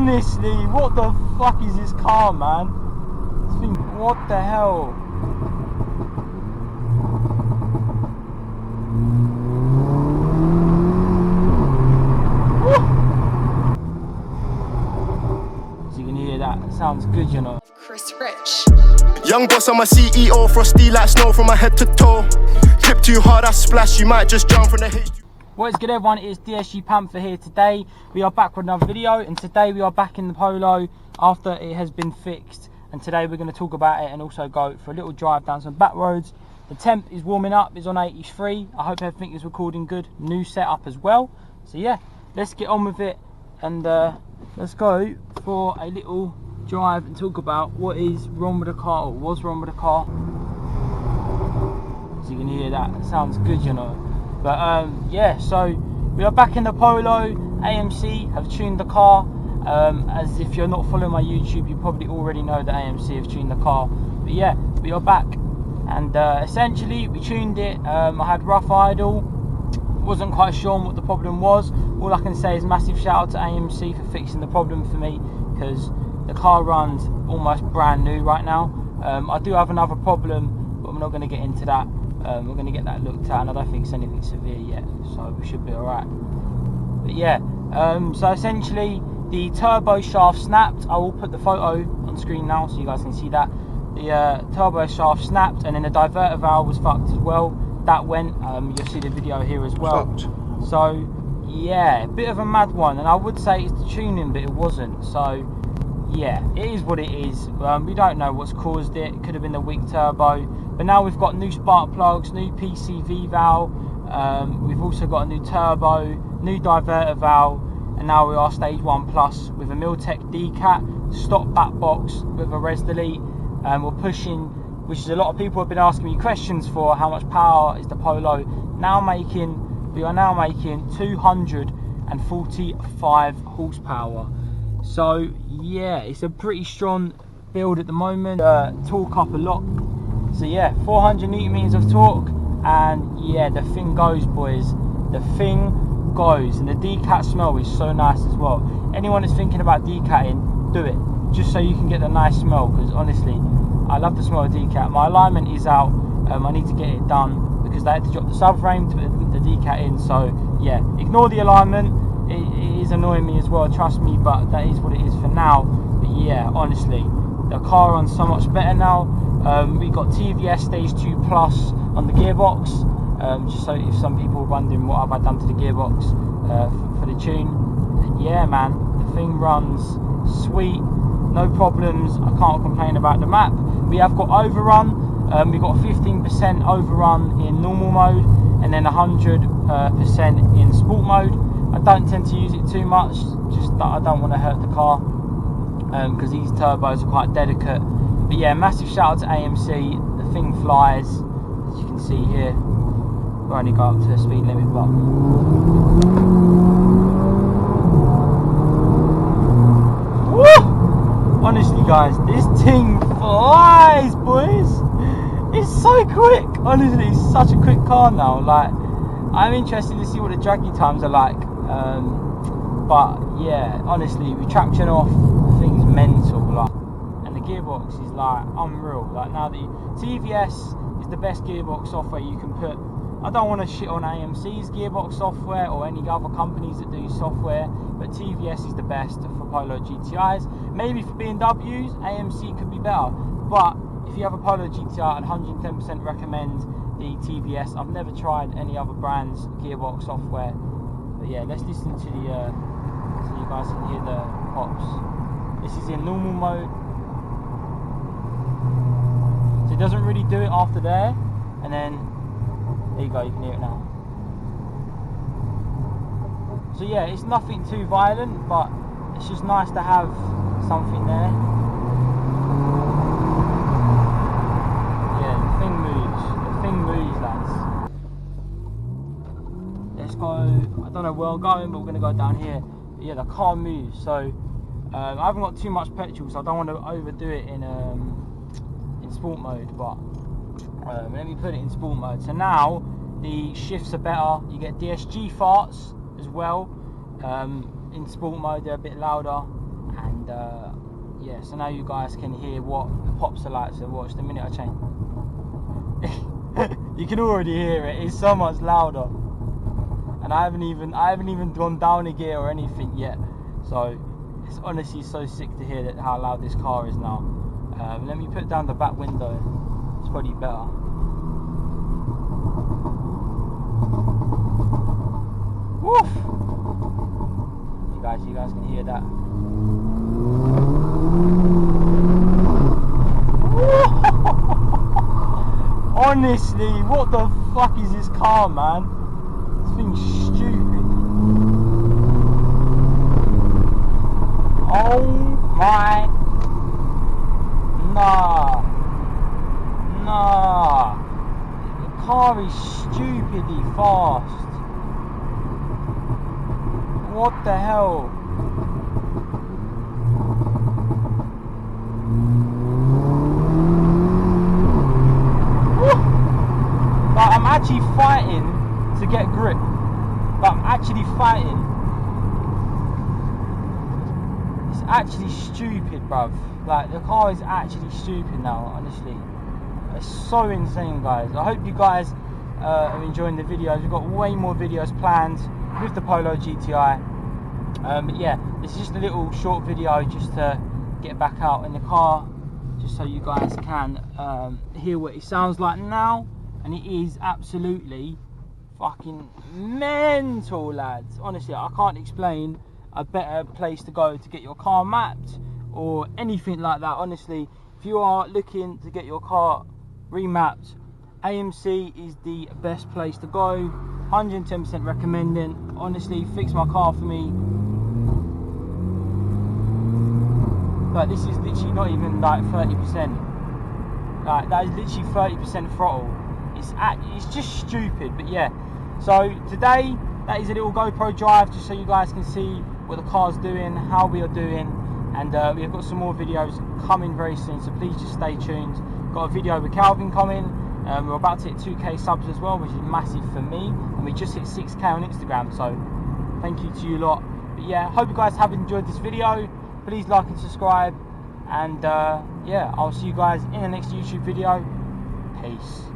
Honestly, what the fuck is this car, man? This thing, what the hell? So you can hear that. It sounds good, you know. Chris Rich. Young boss, I'm a CEO, frosty like snow from my head to toe. Trip too hard, I splash, you might just jump from the H. What is good, everyone? It's DSG Panther here. Today we are back with another video, and today we are back in the Polo after it has been fixed. And today we're going to talk about it and also go for a little drive down some back roads. The temp is warming up, it's on 83. I hope everything is recording good. New setup as well. So yeah, let's get on with it and let's go for a little drive and talk about what is wrong with the car, or was wrong with the car. So you can hear that. It sounds good, you know. But yeah, so we are back in the Polo. AMC have tuned the car. As if you're not following my YouTube, you probably already know that AMC have tuned the car. But yeah, we are back, and essentially we tuned it. I had rough idle, wasn't quite sure what the problem was. All I can say is massive shout out to AMC for fixing the problem for me, because the car runs almost brand new right now. I do have another problem, but I'm not going to get into that. We're going to get that looked at, and I don't think it's anything severe yet, so we should be alright. But yeah, so essentially the turbo shaft snapped. I will put the photo on screen now so you guys can see that. The turbo shaft snapped, and then the diverter valve was fucked as well. That went, you'll see the video here as well. Fucked. So yeah, a bit of a mad one, and I would say it's the tuning, but it wasn't. So yeah, it is what it is. We don't know what's caused it. It could have been the weak turbo, but now we've got new spark plugs, new PCV valve, we've also got a new turbo, new diverter valve, and now we are stage 1 plus with a Miltech decat, stop back box with a res delete. We're pushing, which is a lot of people have been asking me questions for, how much power is the Polo now making. We are now making 245 horsepower. So yeah, it's a pretty strong build at the moment. Torque up a lot. So yeah, 400 newton meters of torque, and yeah, the thing goes, boys. The thing goes, and the decat smell is so nice as well. Anyone that's thinking about decatting, do it, just so you can get the nice smell, because honestly, I love the smell of decat. My alignment is out. I need to get it done because they had to drop the subframe to put the decat in. So yeah, ignore the alignment. It is annoying me as well, trust me, but that is what it is for now. But yeah, honestly, the car runs so much better now. We got TVS stage 2 plus on the gearbox, just so if some people are wondering what have I done to the gearbox for the tune. But yeah, man, the thing runs sweet, no problems. I can't complain about the map. We have got overrun. We got 15% overrun in normal mode, and then 100% in sport mode. I don't tend to use it too much, just that I don't want to hurt the car, because these turbos are quite delicate. But yeah, massive shout out to AMC. The thing flies, as you can see here. We'll only go up to the speed limit, but woo! Honestly guys, this thing flies, boys. It's so quick. Honestly, it's such a quick car now. Like, I'm interested to see what the draggy times are like. But yeah, honestly, with traction off, the thing's mental. Like, and the gearbox is like unreal. Like, now the TVS is the best gearbox software you can put. I don't want to shit on AMC's gearbox software or any other companies that do software, but TVS is the best for Polo GTIs. Maybe for BMWs, AMC could be better, but if you have a Polo GTI, I'd 110% recommend the TVS. I've never tried any other brand's gearbox software. But yeah, let's listen to the so you guys can hear the pops. This is in normal mode, so it doesn't really do it after there, and then there you go, you can hear it now. So yeah, it's nothing too violent, but it's just nice to have something there. Yeah, the thing moves, lads. Let's go. I don't know where I'm going, but we're going to go down here. But yeah, the car moves. So I haven't got too much petrol, so I don't want to overdo it in sport mode. But let me put it in sport mode. So now the shifts are better. You get DSG farts as well. In sport mode, they're a bit louder. And yeah, so now you guys can hear what the pops are like. So watch the minute I change. You can already hear it. It's so much louder, and I haven't even gone down a gear or anything yet. So it's honestly so sick to hear that how loud this car is now. Let me put down the back window. It's probably better. Woof! You guys can hear that. Honestly, what the fuck is this car, man? This thing's stupid. Oh my. Nah. The car is stupidly fast. What the hell? Like, I'm actually fighting to get grip. Like, I'm actually fighting. It's actually stupid, bruv. Like, the car is actually stupid now, honestly. It's so insane, guys. I hope you guys are enjoying the videos. We've got way more videos planned with the Polo GTI. But yeah, this is just a little short video just to get back out in the car, just so you guys can hear what it sounds like now. And it is absolutely fucking mental, lads. Honestly, I can't explain a better place to go to get your car mapped or anything like that. Honestly, if you are looking to get your car remapped, AMC is the best place to go. 110% recommending. Honestly, fix my car for me. But this is literally not even like 30%. Like, that is literally 30% throttle. It's just stupid. But yeah, so today that is a little GoPro drive just so you guys can see what the car's doing, how we are doing, and we've got some more videos coming very soon, so please just stay tuned. Got a video with Calvin coming. We're about to hit 2k subs as well, which is massive for me, and we just hit 6k on Instagram, so thank you to you lot. But yeah, hope you guys have enjoyed this video. Please like and subscribe, and yeah, I'll see you guys in the next YouTube video. Peace.